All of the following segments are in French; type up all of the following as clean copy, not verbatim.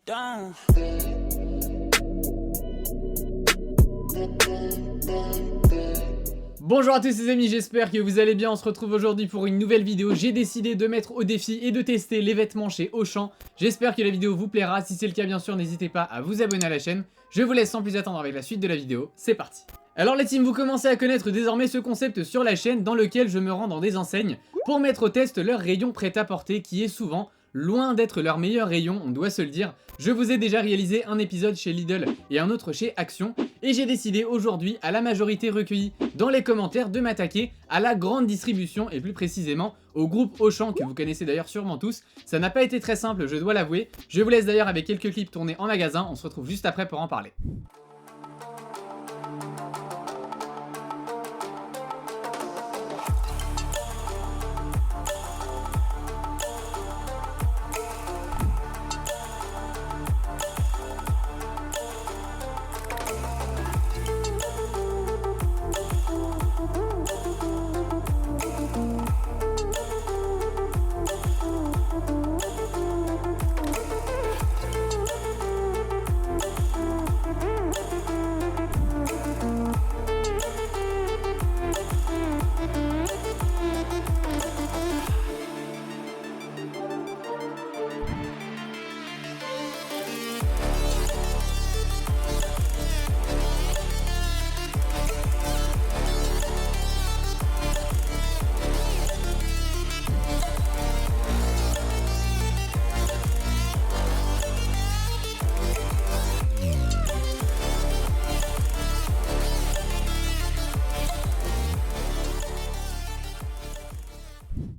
down. Bonjour à tous les amis, j'espère que vous allez bien. On se retrouve aujourd'hui pour une nouvelle vidéo. J'ai décidé de mettre au défi et de tester les vêtements chez Auchan. J'espère que la vidéo vous plaira. Si c'est le cas, bien sûr, n'hésitez pas à vous abonner à la chaîne. Je vous laisse sans plus attendre avec la suite de la vidéo. C'est parti. Alors les teams, vous commencez à connaître désormais ce concept sur la chaîne dans lequel je me rends dans des enseignes pour mettre au test leur rayon prêt-à-porter qui est souvent loin d'être leur meilleur rayon, on doit se le dire. Je vous ai déjà réalisé un épisode chez Lidl et un autre chez Action et j'ai décidé aujourd'hui, à la majorité recueillie dans les commentaires, de m'attaquer à la grande distribution et plus précisément au groupe Auchan que vous connaissez d'ailleurs sûrement tous. Ça n'a pas été très simple, je dois l'avouer. Je vous laisse d'ailleurs avec quelques clips tournés en magasin, on se retrouve juste après pour en parler.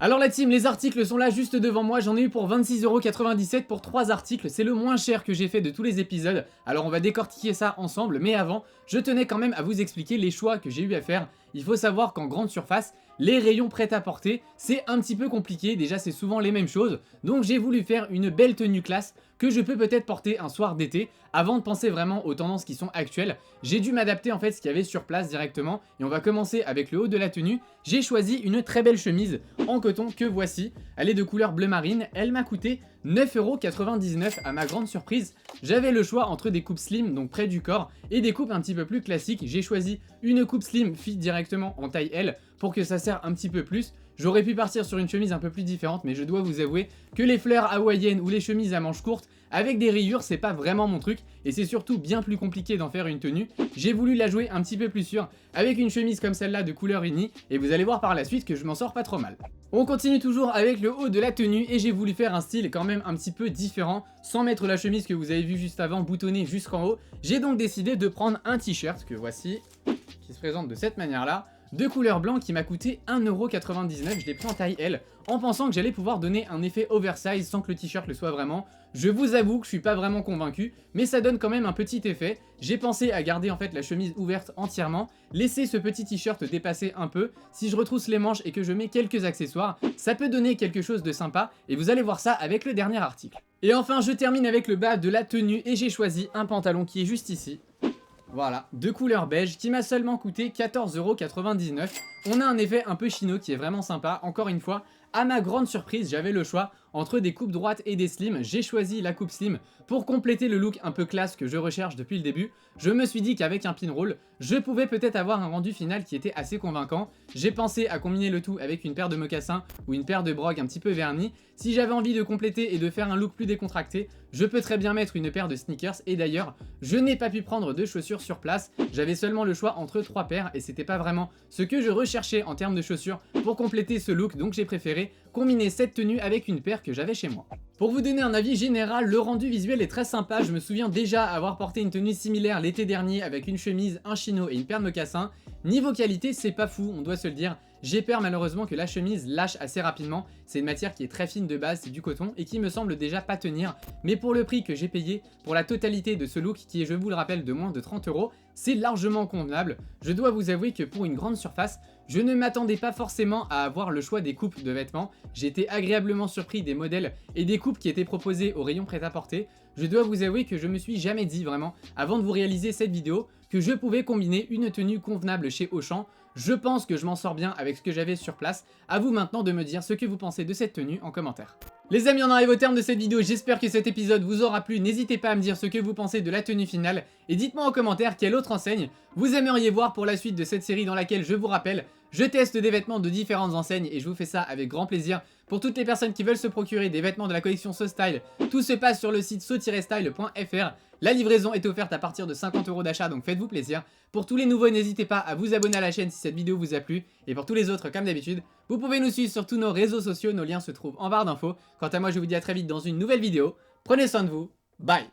Alors la team, les articles sont là juste devant moi, j'en ai eu pour 26,97€ pour 3 articles, c'est le moins cher que j'ai fait de tous les épisodes. Alors on va décortiquer ça ensemble, mais avant, je tenais quand même à vous expliquer les choix que j'ai eu à faire. Il faut savoir qu'en grande surface, les rayons prêt-à-porter, c'est un petit peu compliqué, déjà c'est souvent les mêmes choses. Donc j'ai voulu faire une belle tenue classe que je peux peut-être porter un soir d'été. Avant de penser vraiment aux tendances qui sont actuelles, j'ai dû m'adapter en fait ce qu'il y avait sur place directement. Et on va commencer avec le haut de la tenue. J'ai choisi une très belle chemise en coton que voici. Elle est de couleur bleu marine, elle m'a coûté 9,99€ à ma grande surprise. J'avais le choix entre des coupes slim, donc près du corps, et des coupes un petit peu plus classiques. J'ai choisi une coupe slim fit directement en taille L pour que ça serre un petit peu plus. J'aurais pu partir sur une chemise un peu plus différente, mais je dois vous avouer que les fleurs hawaïennes ou les chemises à manches courtes avec des rayures, c'est pas vraiment mon truc et c'est surtout bien plus compliqué d'en faire une tenue. J'ai voulu la jouer un petit peu plus sûre avec une chemise comme celle-là de couleur unie et vous allez voir par la suite que je m'en sors pas trop mal. On continue toujours avec le haut de la tenue et j'ai voulu faire un style quand même un petit peu différent sans mettre la chemise que vous avez vue juste avant boutonnée jusqu'en haut. J'ai donc décidé de prendre un t-shirt que voici, qui se présente de cette manière-là, de couleur blanc qui m'a coûté 1,99€, je l'ai pris en taille L, en pensant que j'allais pouvoir donner un effet oversize sans que le t-shirt le soit vraiment. Je vous avoue que je suis pas vraiment convaincu, mais ça donne quand même un petit effet. J'ai pensé à garder en fait la chemise ouverte entièrement, laisser ce petit t-shirt dépasser un peu. Si je retrousse les manches et que je mets quelques accessoires, ça peut donner quelque chose de sympa, et vous allez voir ça avec le dernier article. Et enfin, je termine avec le bas de la tenue, et j'ai choisi un pantalon qui est juste ici. Voilà, de couleur beige qui m'a seulement coûté 14,99€. On a un effet un peu chino qui est vraiment sympa. Encore une fois, à ma grande surprise, j'avais le choix entre des coupes droites et des slims. J'ai choisi la coupe slim pour compléter le look un peu classe que je recherche depuis le début. Je me suis dit qu'avec un pinroll, je pouvais peut-être avoir un rendu final qui était assez convaincant. J'ai pensé à combiner le tout avec une paire de mocassins ou une paire de brogues un petit peu vernis. Si j'avais envie de compléter et de faire un look plus décontracté, je peux très bien mettre une paire de sneakers. Et d'ailleurs, je n'ai pas pu prendre de chaussures sur place. J'avais seulement le choix entre 3 paires et c'était pas vraiment ce que je recherchais en termes de chaussures pour compléter ce look. Donc j'ai préféré combiner cette tenue avec une paire que j'avais chez moi. Pour vous donner un avis général, le rendu visuel est très sympa. Je me souviens déjà avoir porté une tenue similaire l'été dernier avec une chemise, un chino et une paire de mocassins. Niveau qualité, c'est pas fou, on doit se le dire. J'ai peur malheureusement que la chemise lâche assez rapidement. C'est une matière qui est très fine de base, c'est du coton et qui me semble déjà pas tenir. Mais pour le prix que j'ai payé pour la totalité de ce look qui est, je vous le rappelle, de moins de 30€, c'est largement convenable. Je dois vous avouer que pour une grande surface, je ne m'attendais pas forcément à avoir le choix des coupes de vêtements. J'ai été agréablement surpris des modèles et des coupes qui étaient proposées au rayon prêt-à-porter. Je dois vous avouer que je me suis jamais dit vraiment, avant de vous réaliser cette vidéo, que je pouvais combiner une tenue convenable chez Auchan. Je pense que je m'en sors bien avec ce que j'avais sur place. À vous maintenant de me dire ce que vous pensez de cette tenue en commentaire. Les amis, on arrive au terme de cette vidéo, j'espère que cet épisode vous aura plu, n'hésitez pas à me dire ce que vous pensez de la tenue finale, et dites-moi en commentaire quelle autre enseigne vous aimeriez voir pour la suite de cette série dans laquelle, je vous rappelle, je teste des vêtements de différentes enseignes et je vous fais ça avec grand plaisir. Pour toutes les personnes qui veulent se procurer des vêtements de la collection SoStyle, tout se passe sur le site so-style.fr. La livraison est offerte à partir de 50 € d'achat, donc faites-vous plaisir. Pour tous les nouveaux, n'hésitez pas à vous abonner à la chaîne si cette vidéo vous a plu. Et pour tous les autres, comme d'habitude, vous pouvez nous suivre sur tous nos réseaux sociaux, nos liens se trouvent en barre d'infos. Quant à moi, je vous dis à très vite dans une nouvelle vidéo. Prenez soin de vous, bye!